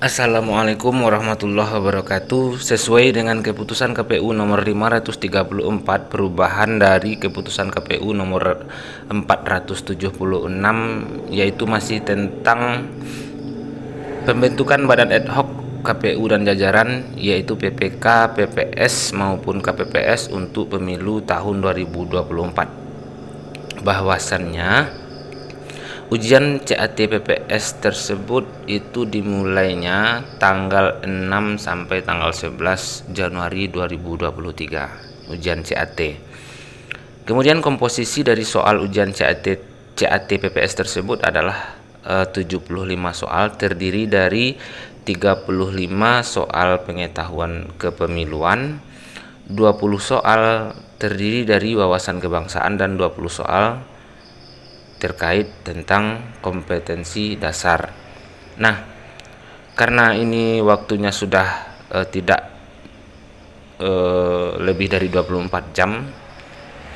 Assalamualaikum warahmatullahi wabarakatuh. Sesuai dengan keputusan KPU nomor 534 perubahan dari keputusan KPU nomor 476, yaitu masih tentang pembentukan badan ad hoc KPU dan jajaran, yaitu PPK, PPS maupun KPPS untuk pemilu tahun 2024. Bahwasannya ujian CAT PPS tersebut itu dimulainya tanggal 6 sampai tanggal 11 Januari 2023, ujian CAT. Kemudian komposisi dari soal ujian CAT PPS tersebut adalah 75 soal, terdiri dari 35 soal pengetahuan kepemiluan, 20 soal terdiri dari wawasan kebangsaan, dan 20 soal terkait tentang kompetensi dasar. Nah, karena ini waktunya sudah tidak lebih dari 24 jam,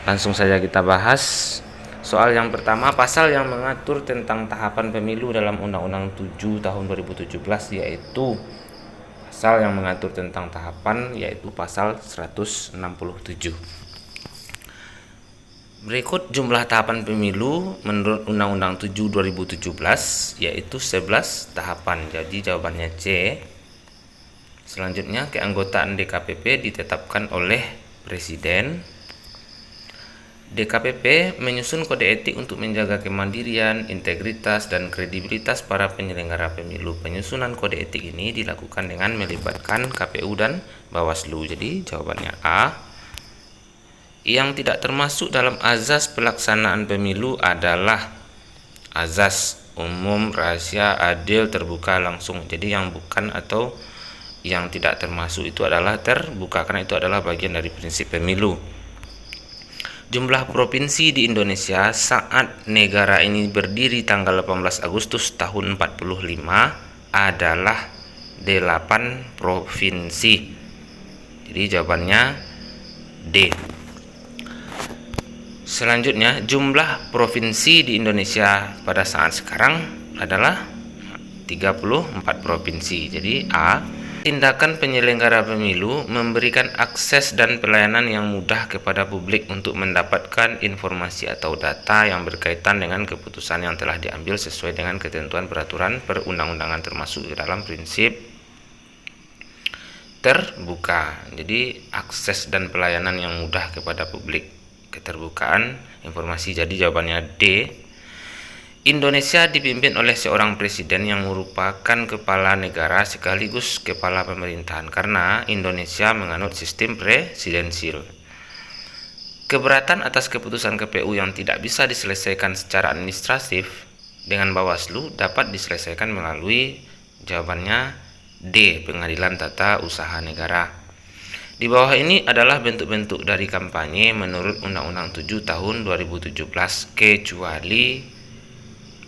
langsung saja kita bahas. Soal yang pertama, pasal yang mengatur tentang tahapan pemilu dalam Undang-Undang 7 tahun 2017, yaitu pasal yang mengatur tentang tahapan, yaitu pasal 167. Berikut jumlah tahapan pemilu menurut Undang-Undang 7 2017, yaitu 11 tahapan. Jadi jawabannya C. Selanjutnya, keanggotaan DKPP ditetapkan oleh Presiden. DKPP menyusun kode etik untuk menjaga kemandirian, integritas, dan kredibilitas para penyelenggara pemilu. Penyusunan kode etik ini dilakukan dengan melibatkan KPU dan Bawaslu. Jadi jawabannya A. Yang tidak termasuk dalam azas pelaksanaan pemilu adalah azas umum, rahasia, adil, terbuka, langsung. Jadi yang bukan atau yang tidak termasuk itu adalah terbuka, karena itu adalah bagian dari prinsip pemilu. Jumlah provinsi di Indonesia saat negara ini berdiri tanggal 18 Agustus tahun 45 adalah 8 provinsi. Jadi jawabannya D. Selanjutnya, jumlah provinsi di Indonesia pada saat sekarang adalah 34 provinsi. Jadi A. Tindakan penyelenggara pemilu memberikan akses dan pelayanan yang mudah kepada publik untuk mendapatkan informasi atau data yang berkaitan dengan keputusan yang telah diambil sesuai dengan ketentuan peraturan perundang-undangan, termasuk dalam prinsip terbuka. Jadi akses dan pelayanan yang mudah kepada publik, keterbukaan informasi. Jadi jawabannya D. Indonesia dipimpin oleh seorang presiden yang merupakan kepala negara sekaligus kepala pemerintahan, karena Indonesia menganut sistem presidensil. Keberatan atas keputusan KPU yang tidak bisa diselesaikan secara administratif dengan Bawaslu dapat diselesaikan melalui jawabannya D. Pengadilan Tata Usaha Negara. Di bawah ini adalah bentuk-bentuk dari kampanye menurut Undang-Undang 7 tahun 2017, kecuali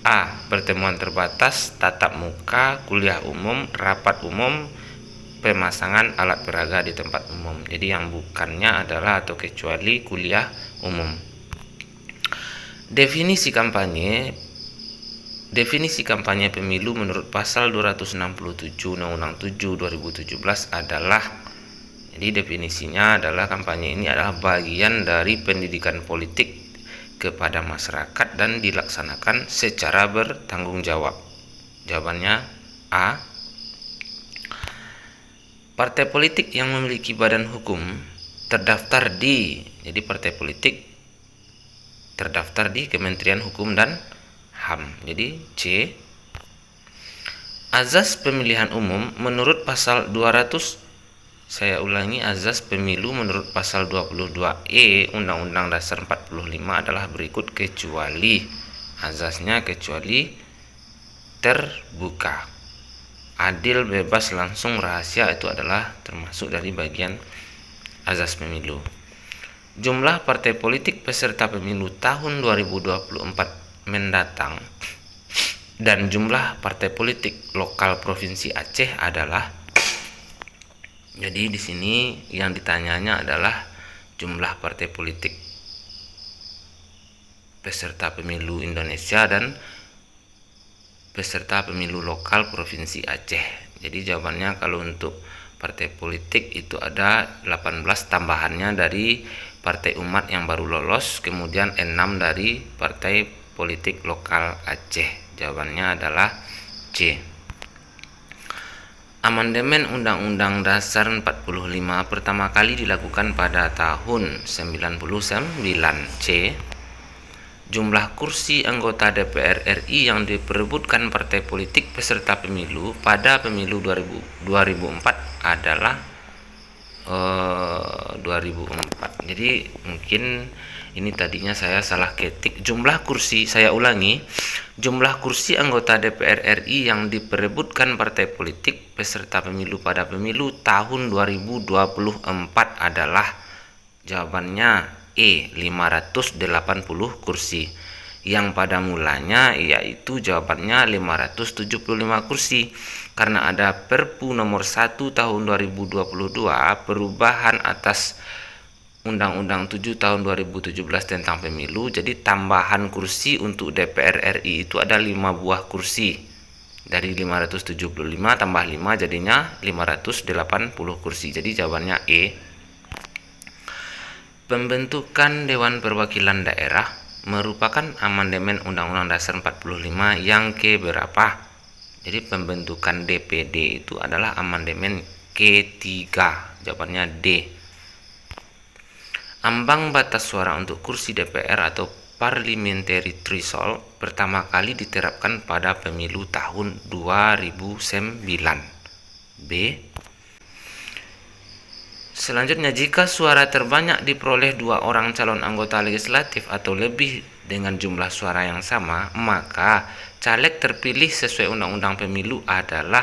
A. Pertemuan terbatas, tatap muka, kuliah umum, rapat umum, pemasangan alat peraga di tempat umum. Jadi yang bukannya adalah atau kecuali kuliah umum. Definisi kampanye pemilu menurut pasal 267 Undang-Undang 7 2017 adalah, jadi definisinya adalah kampanye ini adalah bagian dari pendidikan politik kepada masyarakat dan dilaksanakan secara bertanggung jawab. Jawabannya A. Partai politik yang memiliki badan hukum terdaftar di, jadi partai politik terdaftar di Kementerian Hukum dan HAM. Jadi C. Azas pemilihan umum menurut pasal 200, saya ulangi, azas pemilu menurut pasal 22E Undang-Undang Dasar 45 adalah berikut, kecuali azasnya kecuali terbuka, adil, bebas, langsung, rahasia, itu adalah termasuk dari bagian azas pemilu. Jumlah partai politik peserta pemilu tahun 2024 mendatang dan jumlah partai politik lokal Provinsi Aceh adalah, jadi di sini yang ditanyanya adalah jumlah partai politik peserta pemilu Indonesia dan peserta pemilu lokal Provinsi Aceh. Jadi jawabannya kalau untuk partai politik itu ada 18 tambahannya dari Partai Umat yang baru lolos, kemudian 6 dari partai politik lokal Aceh. Jawabannya adalah C. Amandemen Undang-Undang Dasar 45 pertama kali dilakukan pada tahun 99. C. Jumlah kursi anggota DPR RI yang diperebutkan partai politik peserta pemilu pada pemilu 2004 adalah 2004. Jadi mungkin ini tadinya saya salah ketik. Jumlah kursi, saya ulangi, jumlah kursi anggota DPR RI yang diperebutkan partai politik peserta pemilu pada pemilu tahun 2024 adalah, jawabannya E, 580 kursi. Yang pada mulanya yaitu jawabannya 575 kursi. Karena ada Perpu nomor 1 tahun 2022 perubahan atas Undang-Undang 7 tahun 2017 tentang pemilu, jadi tambahan kursi untuk DPR RI itu ada 5 buah kursi. Dari 575 tambah 5 jadinya 580 kursi. Jadi jawabannya E. Pembentukan Dewan Perwakilan Daerah merupakan amandemen Undang-Undang Dasar 45 yang keberapa? Jadi pembentukan DPD itu adalah amandemen ketiga. Jawabannya D. Ambang batas suara untuk kursi DPR atau parliamentary threshold pertama kali diterapkan pada pemilu tahun 2009. B. Selanjutnya, jika suara terbanyak diperoleh 2 orang calon anggota legislatif atau lebih dengan jumlah suara yang sama, maka caleg terpilih sesuai undang-undang pemilu adalah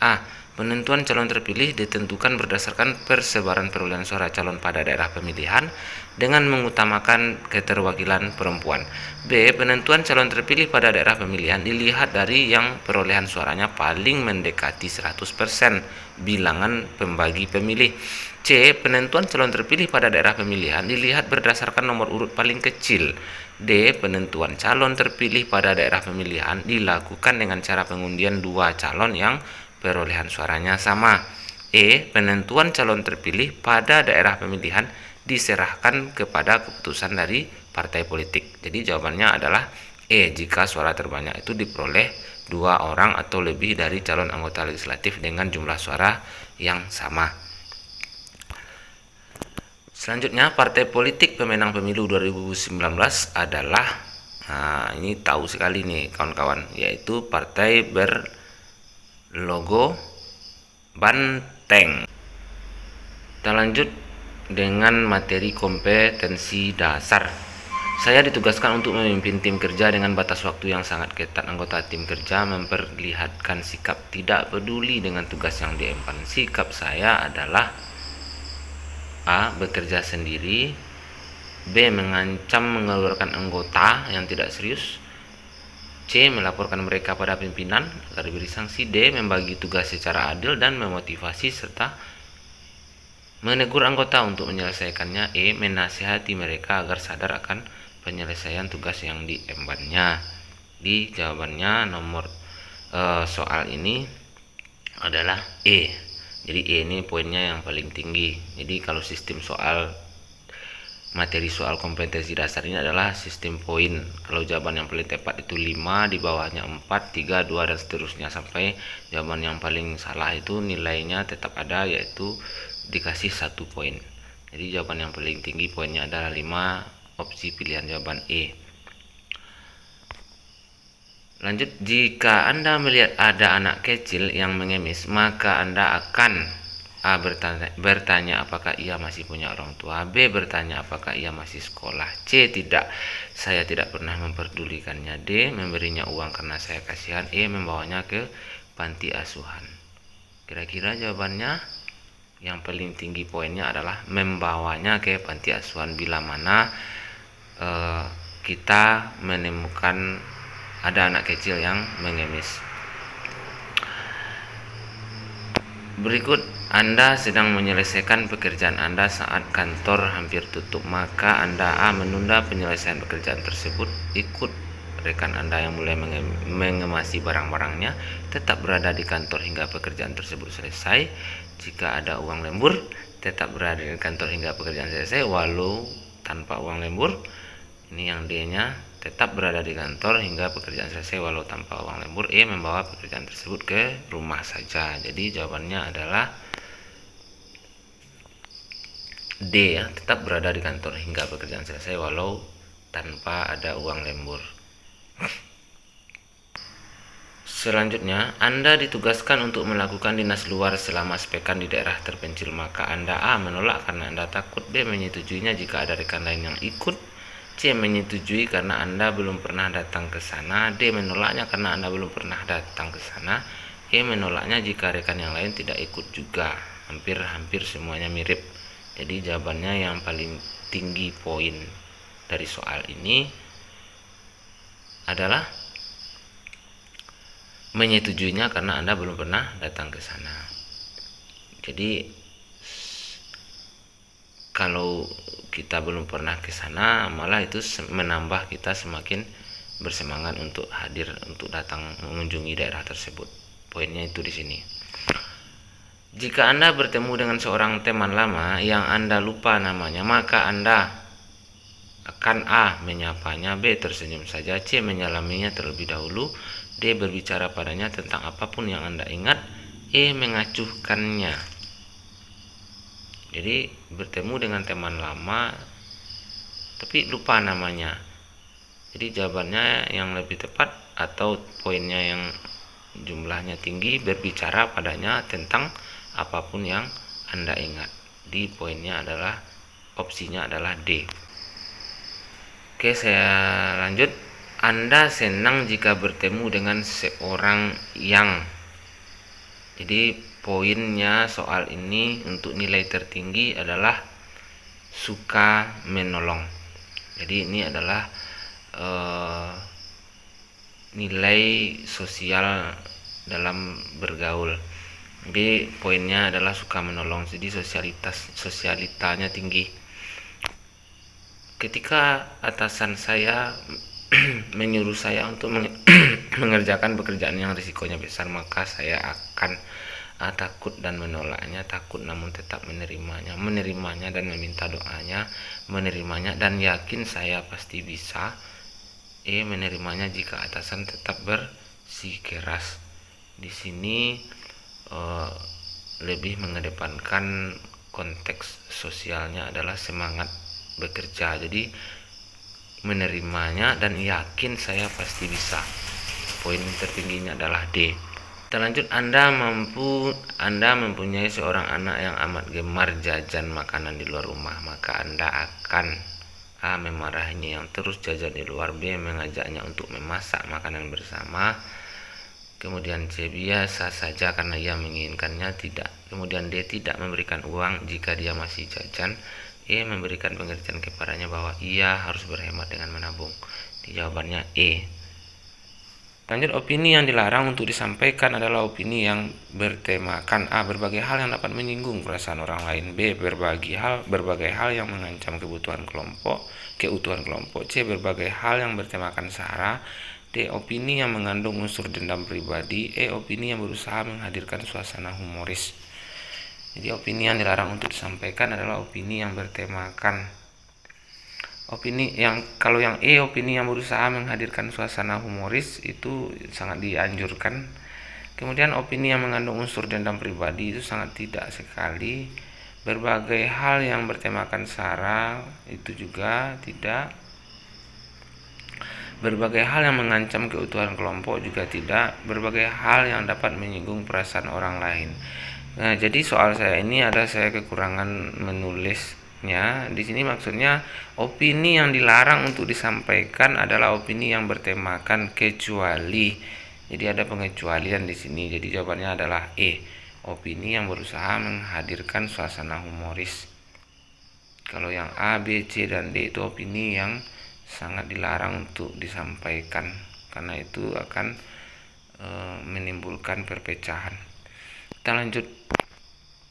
A. Penentuan calon terpilih ditentukan berdasarkan persebaran perolehan suara calon pada daerah pemilihan dengan mengutamakan keterwakilan perempuan. B. Penentuan calon terpilih pada daerah pemilihan dilihat dari yang perolehan suaranya paling mendekati 100% bilangan pembagi pemilih. C. Penentuan calon terpilih pada daerah pemilihan dilihat berdasarkan nomor urut paling kecil. D. Penentuan calon terpilih pada daerah pemilihan dilakukan dengan cara pengundian 2 calon yang perolehan suaranya sama. E. Penentuan calon terpilih pada daerah pemilihan diserahkan kepada keputusan dari partai politik. Jadi jawabannya adalah E. Jika suara terbanyak itu diperoleh 2 orang atau lebih dari calon anggota legislatif dengan jumlah suara yang sama. Selanjutnya, partai politik pemenang pemilu 2019 adalah, ini tahu sekali nih kawan-kawan, yaitu partai berlogo banteng. Kita lanjut dengan materi kompetensi dasar. Saya ditugaskan untuk memimpin tim kerja dengan batas waktu yang sangat ketat. Anggota tim kerja memperlihatkan sikap tidak peduli dengan tugas yang diemban. Sikap saya adalah A. Bekerja sendiri. B. Mengancam mengeluarkan anggota yang tidak serius. C. Melaporkan mereka pada pimpinan agar diberi sanksi. D. Membagi tugas secara adil dan memotivasi serta menegur anggota untuk menyelesaikannya. E. Menasihati mereka agar sadar akan penyelesaian tugas yang diembannya. Di jawabannya nomor soal ini adalah E. Jadi E ini poinnya yang paling tinggi. Jadi kalau sistem soal materi soal kompetensi dasar ini adalah sistem poin. Kalau jawaban yang paling tepat itu 5, di bawahnya 4, 3, 2 dan seterusnya sampai jawaban yang paling salah itu nilainya tetap ada, yaitu dikasih 1 poin. Jadi jawaban yang paling tinggi poinnya adalah 5, opsi pilihan jawaban E. Lanjut, jika Anda melihat ada anak kecil yang mengemis, maka Anda akan A. Bertanya apakah ia masih punya orang tua. B. Bertanya apakah ia masih sekolah. C. Tidak, saya tidak pernah memperdulikannya. D. Memberinya uang karena saya kasihan. E. Membawanya ke panti asuhan. Kira-kira jawabannya yang paling tinggi poinnya adalah membawanya ke panti asuhan bila mana kita menemukan ada anak kecil yang mengemis. Berikut, Anda sedang menyelesaikan pekerjaan Anda saat kantor hampir tutup, maka Anda A. menunda penyelesaian pekerjaan tersebut, ikut rekan Anda yang mulai mengemasi barang-barangnya tetap berada di kantor hingga pekerjaan tersebut selesai. Jika ada uang lembur, tetap berada di kantor hingga pekerjaan selesai walau tanpa uang lembur. Ini yang D-nya, tetap berada di kantor hingga pekerjaan selesai walau tanpa uang lembur. E, membawa pekerjaan tersebut ke rumah saja. Jadi jawabannya adalah D ya, tetap berada di kantor hingga pekerjaan selesai walau tanpa ada uang lembur. Selanjutnya, Anda ditugaskan untuk melakukan dinas luar selama sepekan di daerah terpencil, maka Anda A. menolak karena Anda takut, B. menyetujuinya jika ada rekan lain yang ikut, C. menyetujui karena Anda belum pernah datang ke sana, D. menolaknya karena Anda belum pernah datang ke sana, E. menolaknya jika rekan yang lain tidak ikut juga. Hampir-hampir semuanya mirip. Jadi jawabannya yang paling tinggi poin dari soal ini adalah menyetujuinya karena Anda belum pernah datang ke sana. Jadi kalau kita belum pernah ke sana, malah itu menambah kita semakin bersemangat untuk hadir, untuk datang mengunjungi daerah tersebut. Poinnya itu di sini. Jika Anda bertemu dengan seorang teman lama yang Anda lupa namanya, maka Anda akan A. menyapanya, B. tersenyum saja, C. menyalaminya terlebih dahulu, D. berbicara padanya tentang apapun yang Anda ingat, E. mengacuhkannya. Jadi bertemu dengan teman lama tapi lupa namanya. Jadi jawabannya yang lebih tepat atau poinnya yang jumlahnya tinggi, berbicara padanya tentang apapun yang Anda ingat. Di poinnya adalah opsinya adalah D. Oke, saya lanjut. Anda senang jika bertemu dengan seorang yang. Jadi poinnya soal ini untuk nilai tertinggi adalah suka menolong. Jadi ini adalah nilai sosial dalam bergaul. Jadi poinnya adalah suka menolong. Jadi sosialitanya tinggi. Ketika atasan saya menyuruh saya untuk mengerjakan pekerjaan yang risikonya besar, maka saya akan takut dan menolaknya, takut namun tetap menerimanya dan meminta doanya, menerimanya dan yakin saya pasti bisa. E. menerimanya jika atasan tetap bersikeras. Di sini lebih mengedepankan konteks sosialnya adalah semangat bekerja. Jadi menerimanya dan yakin saya pasti bisa. Poin tertingginya adalah D. Kita lanjut. Anda mempunyai seorang anak yang amat gemar jajan makanan di luar rumah, maka Anda akan A. memarahinya yang terus jajan di luar, B. mengajaknya untuk memasak makanan bersama, kemudian C. biasa saja karena ia menginginkannya, tidak. Kemudian D. tidak memberikan uang jika dia masih jajan, E. memberikan pengertian kepadanya bahwa ia harus berhemat dengan menabung. Di jawabannya E. Lanjut, opini yang dilarang untuk disampaikan adalah opini yang bertemakan A. berbagai hal yang dapat menyinggung perasaan orang lain, B. berbagai hal yang mengancam keutuhan kelompok, C. berbagai hal yang bertemakan sara, D. opini yang mengandung unsur dendam pribadi, E. opini yang berusaha menghadirkan suasana humoris. Jadi opini yang dilarang untuk disampaikan adalah opini yang bertemakan. Kalau yang E, opini yang berusaha menghadirkan suasana humoris, itu sangat dianjurkan. Kemudian opini yang mengandung unsur dendam pribadi itu sangat tidak sekali. Berbagai hal yang bertemakan sara itu juga tidak. Berbagai hal yang mengancam keutuhan kelompok juga tidak. Berbagai hal yang dapat menyinggung perasaan orang lain. Nah, jadi soal saya ini ada saya kekurangan menulisnya. Di sini maksudnya opini yang dilarang untuk disampaikan adalah opini yang bertemakan kecuali. Jadi ada pengecualian di sini. Jadi jawabannya adalah E. Opini yang berusaha menghadirkan suasana humoris. Kalau yang A, B, C, dan D itu opini yang sangat dilarang untuk disampaikan karena itu akan menimbulkan perpecahan. Kita lanjut.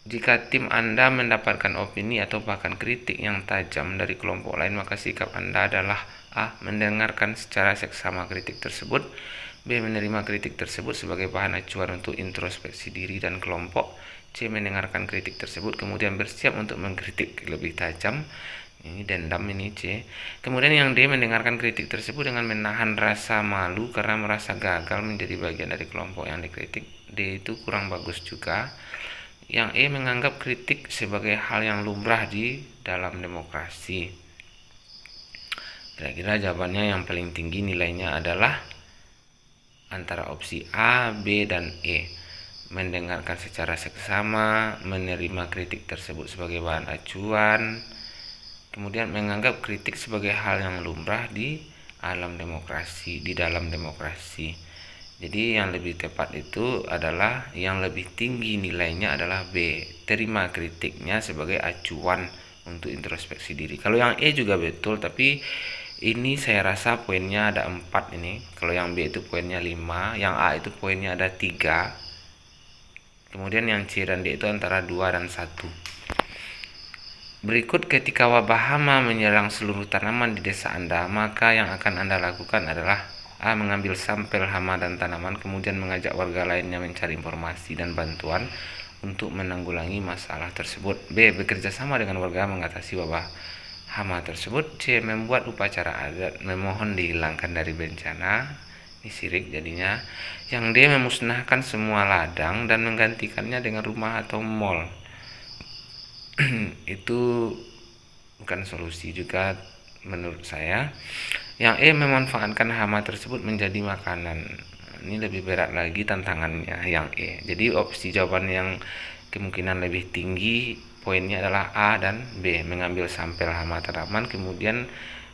Jika tim Anda mendapatkan opini atau bahkan kritik yang tajam dari kelompok lain, maka sikap Anda adalah A. Mendengarkan secara seksama kritik tersebut, B. Menerima kritik tersebut sebagai bahan acuan untuk introspeksi diri dan kelompok, C. Mendengarkan kritik tersebut kemudian bersiap untuk mengkritik lebih tajam, ini dendam ini C. Kemudian yang D. Mendengarkan kritik tersebut dengan menahan rasa malu karena merasa gagal menjadi bagian dari kelompok yang dikritik. D itu kurang bagus juga. Yang E. Menganggap kritik sebagai hal yang lumrah di dalam demokrasi. Kira-kira jawabannya yang paling tinggi nilainya adalah antara opsi A, B, dan E. Mendengarkan secara seksama, menerima kritik tersebut sebagai bahan acuan, kemudian menganggap kritik sebagai hal yang lumrah di dalam demokrasi. Jadi yang lebih tepat itu adalah yang lebih tinggi nilainya adalah B. Terima kritiknya sebagai acuan untuk introspeksi diri. Kalau yang E juga betul, tapi ini saya rasa poinnya ada 4 ini. Kalau yang B itu poinnya 5, yang A itu poinnya ada 3. Kemudian yang C dan D itu antara 2 dan 1. Berikut, ketika wabah hama menyerang seluruh tanaman di desa Anda, maka yang akan Anda lakukan adalah A. Mengambil sampel hama dan tanaman, kemudian mengajak warga lainnya mencari informasi dan bantuan untuk menanggulangi masalah tersebut. B. Bekerja sama dengan warga mengatasi wabah hama tersebut. C. Membuat upacara adat memohon dihilangkan dari bencana. Ini syirik jadinya. Yang D. Memusnahkan semua ladang dan menggantikannya dengan rumah atau mall. Itu bukan solusi juga menurut saya. Yang E. Memanfaatkan hama tersebut menjadi makanan. Ini lebih berat lagi tantangannya yang E. Jadi opsi jawaban yang kemungkinan lebih tinggi poinnya adalah A dan B. Mengambil sampel hama tanaman kemudian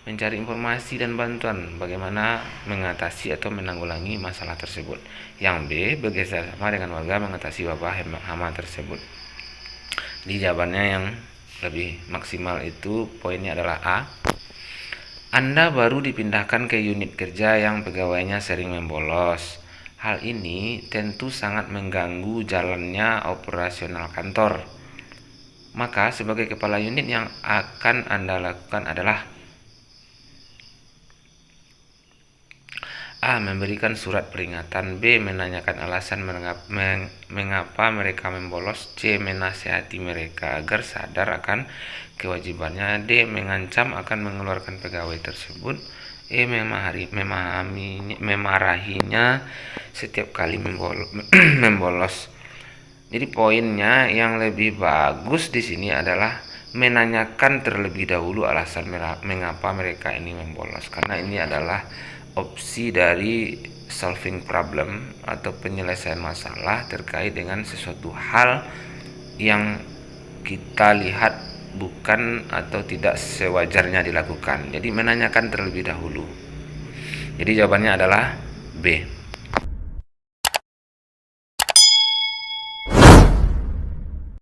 mencari informasi dan bantuan bagaimana mengatasi atau menanggulangi masalah tersebut. Yang B. Bekerja sama dengan warga mengatasi wabah hama tersebut. Di jawabannya yang lebih maksimal itu poinnya adalah A. Anda baru dipindahkan ke unit kerja yang pegawainya sering membolos. Hal ini tentu sangat mengganggu jalannya operasional kantor. Maka sebagai kepala unit yang akan Anda lakukan adalah A. Memberikan surat peringatan. B. Menanyakan alasan mengapa mereka membolos. C. Menasihati mereka agar sadar akan kewajibannya. D. Mengancam akan mengeluarkan pegawai tersebut. E. Memarahinya setiap kali membolos. Jadi poinnya yang lebih bagus di sini adalah menanyakan terlebih dahulu alasan mengapa mereka ini membolos, karena ini adalah opsi dari solving problem atau penyelesaian masalah terkait dengan sesuatu hal yang kita lihat bukan atau tidak sewajarnya dilakukan. Jadi menanyakan terlebih dahulu. Jadi jawabannya adalah B.